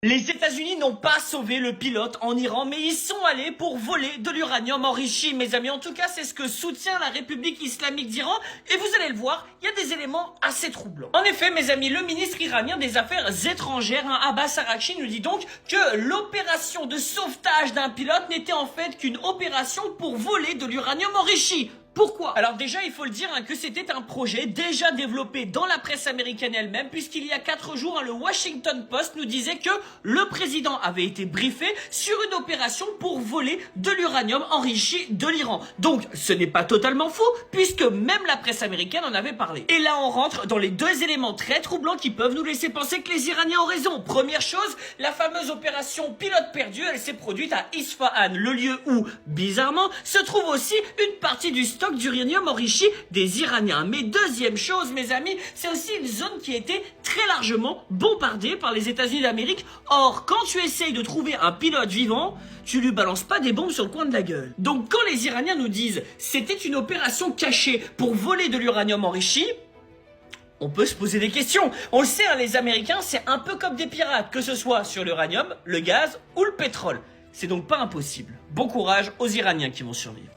Les États-Unis n'ont pas sauvé le pilote en Iran, mais ils sont allés pour voler de l'uranium enrichi, mes amis. En tout cas, c'est ce que soutient la République islamique d'Iran. Et vous allez le voir, il y a des éléments assez troublants. En effet, mes amis, le ministre iranien des Affaires étrangères, Abbas Araghchi, nous dit donc que l'opération de sauvetage d'un pilote n'était en fait qu'une opération pour voler de l'uranium enrichi. Pourquoi? Alors déjà, il faut le dire que c'était un projet déjà développé dans la presse américaine elle-même, puisqu'il y a 4 jours, le Washington Post nous disait que le président avait été briefé sur une opération pour voler de l'uranium enrichi de l'Iran. Donc, ce n'est pas totalement faux, puisque même la presse américaine en avait parlé. Et là, on rentre dans les deux éléments très troublants qui peuvent nous laisser penser que les Iraniens ont raison. Première chose, la fameuse opération pilote perdu, elle s'est produite à Isfahan, le lieu où, bizarrement, se trouve aussi une partie du stock d'uranium enrichi des Iraniens. Mais deuxième chose, mes amis, c'est aussi une zone qui a été très largement bombardée par les États-Unis d'Amérique. Or, quand tu essayes de trouver un pilote vivant, tu lui balances pas des bombes sur le coin de la gueule. Donc quand les Iraniens nous disent c'était une opération cachée pour voler de l'uranium enrichi, on peut se poser des questions. On le sait, les Américains, c'est un peu comme des pirates, que ce soit sur l'uranium, le gaz ou le pétrole. C'est donc pas impossible. Bon courage aux Iraniens qui vont survivre.